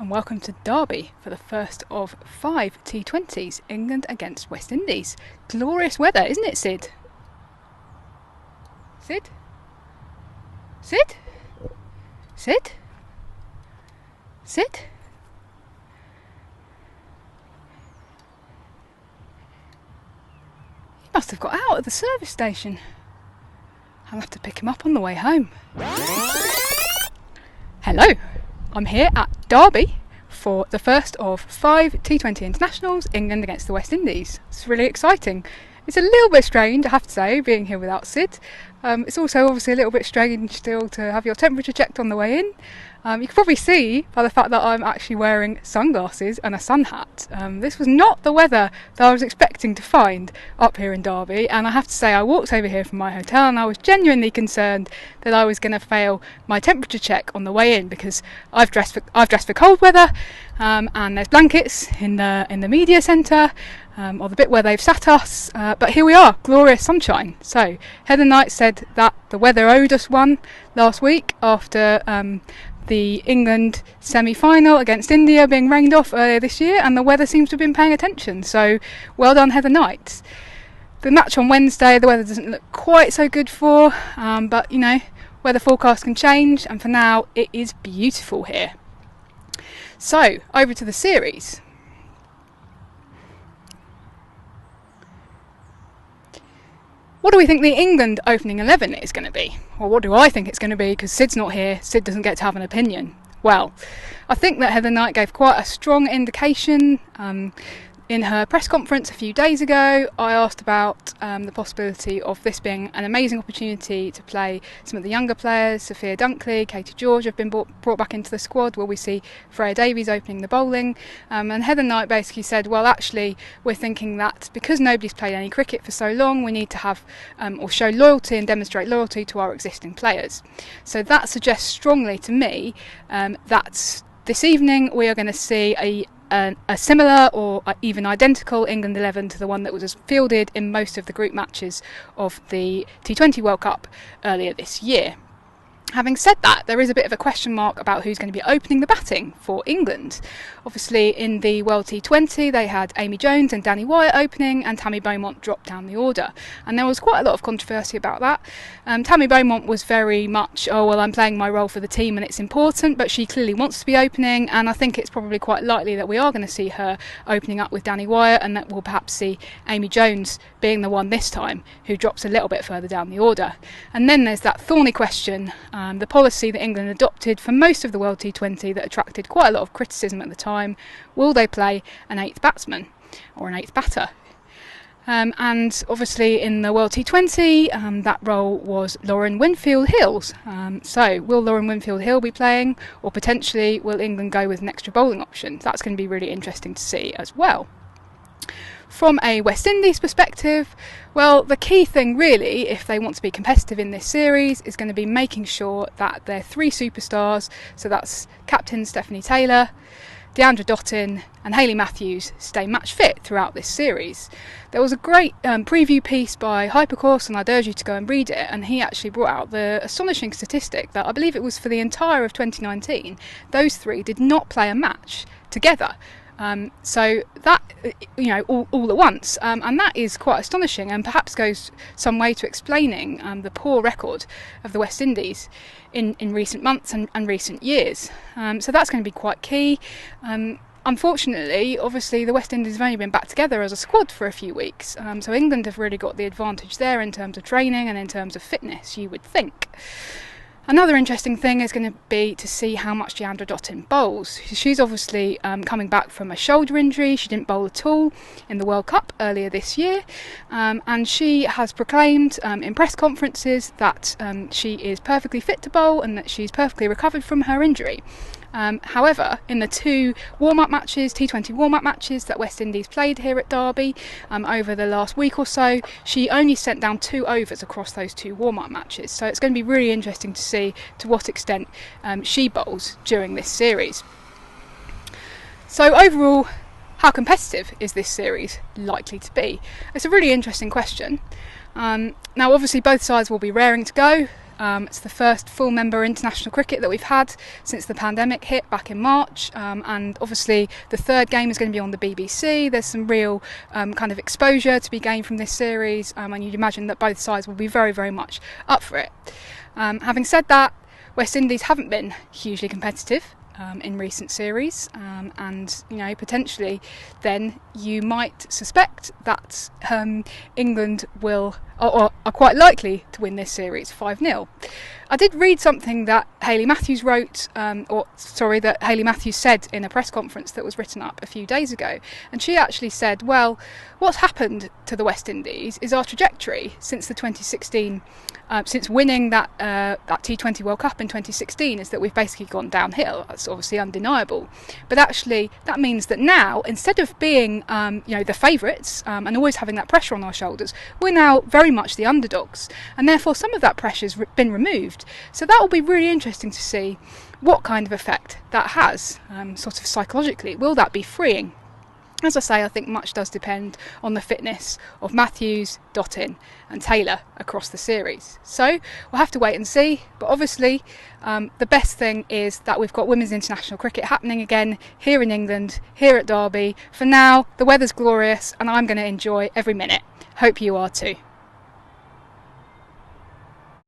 and welcome to Derby for the first of 5 T20s, England against West Indies. Glorious weather, isn't it, Sid? Sid? Sid? Sid? Sid? He must have got out at the service station. I'll have to pick him up on the way home. Hello, I'm here at Derby for the first of 5 T20 internationals, England against the West Indies. It's really exciting. It's a little bit strange, I have to say, being here without Sid. It's also obviously a little bit strange still to have your temperature checked on the way in. You can probably see by the fact that I'm actually wearing sunglasses and a sun hat. This was not the weather that I was expecting to find up here in Derby, and I have to say I walked over here from my hotel and I was genuinely concerned that I was going to fail my temperature check on the way in, because I've dressed for cold weather, and there's blankets in the media centre, or the bit where they've sat us, but here we are, glorious sunshine. So Heather Knight said that the weather owed us one last week after the England semi-final against India being rained off earlier this year, and the weather seems to have been paying attention, so well done Heather Knight. The match on Wednesday the weather doesn't look quite so good for, but you know, weather forecast can change, and for now it is beautiful here. So over to the series. What do we think the England opening 11 is going to be? Or what do I think it's going to be, because Sid's not here, Sid doesn't get to have an opinion. Well, I think that Heather Knight gave quite a strong indication in her press conference a few days ago. I asked about the possibility of this being an amazing opportunity to play some of the younger players. Sophia Dunkley, Katie George have been brought back into the squad. Will we see Freya Davies opening the bowling? And Heather Knight basically said, well, actually, we're thinking that because nobody's played any cricket for so long, we need to have or show loyalty and demonstrate loyalty to our existing players. So that suggests strongly to me that this evening we are going to see a similar or even identical England 11 to the one that was fielded in most of the group matches of the T20 World Cup earlier this year. Having said that, there is a bit of a question mark about who's going to be opening the batting for England. Obviously, in the World T20, they had Amy Jones and Danny Wyatt opening, and Tammy Beaumont dropped down the order. And there was quite a lot of controversy about that. Tammy Beaumont was very much, oh, well, I'm playing my role for the team and it's important, but she clearly wants to be opening, and I think it's probably quite likely that we are going to see her opening up with Danny Wyatt, and that we'll perhaps see Amy Jones being the one this time who drops a little bit further down the order. And then there's that thorny question, the policy that England adopted for most of the World T20 that attracted quite a lot of criticism at the time. Will they play an 8th batsman or an 8th batter? And obviously in the World T20 that role was Lauren Winfield-Hill's. So will Lauren Winfield-Hill be playing, or potentially will England go with an extra bowling option? That's going to be really interesting to see as well. From a West Indies perspective, well, the key thing really, if they want to be competitive in this series, is going to be making sure that their 3 superstars, so that's captain Stephanie Taylor, Deandra Dottin and Hayley Matthews, stay match fit throughout this series. There was a great preview piece by Hypercourse, and I'd urge you to go and read it, and he actually brought out the astonishing statistic that I believe it was for the entire of 2019, those 3 did not play a match together. So that, you know, all at once, and that is quite astonishing, and perhaps goes some way to explaining the poor record of the West Indies in recent months and recent years. So that's going to be quite key. Unfortunately, obviously, the West Indies have only been back together as a squad for a few weeks, so England have really got the advantage there in terms of training and in terms of fitness, you would think. Another interesting thing is going to be to see how much Deandra Dottin bowls. She's obviously coming back from a shoulder injury. She didn't bowl at all in the World Cup earlier this year, and she has proclaimed in press conferences that she is perfectly fit to bowl and that she's perfectly recovered from her injury. However, in the 2 warm-up matches, T20 warm-up matches that West Indies played here at Derby over the last week or so, she only sent down 2 overs across those 2 warm-up matches. So it's going to be really interesting to see to what extent she bowls during this series. So overall, how competitive is this series likely to be? It's a really interesting question. Now obviously both sides will be raring to go. It's the first full member international cricket that we've had since the pandemic hit back in March, and obviously the third game is going to be on the BBC. There's some real kind of exposure to be gained from this series, and you'd imagine that both sides will be very, very much up for it. Having said that, West Indies haven't been hugely competitive in recent series, and potentially then you might suspect that England will or are quite likely to win this series 5-0. I did read something that Hayley Matthews that Hayley Matthews said in a press conference that was written up a few days ago, and she actually said, well, what's happened to the West Indies is our trajectory since the 2016 since winning that T20 World Cup in 2016 is that we've basically gone downhill. That's obviously undeniable, but actually that means that now, instead of being the favourites and always having that pressure on our shoulders, we're now very much the underdogs, and therefore some of that pressure's been removed. So that will be really interesting to see what kind of effect that has, sort of psychologically. Will that be freeing? As I say, I think much does depend on the fitness of Matthews, Dottin and Taylor across the series. So we'll have to wait and see, but obviously the best thing is that we've got women's international cricket happening again here in England, here at Derby. For now, the weather's glorious and I'm going to enjoy every minute. Hope you are too.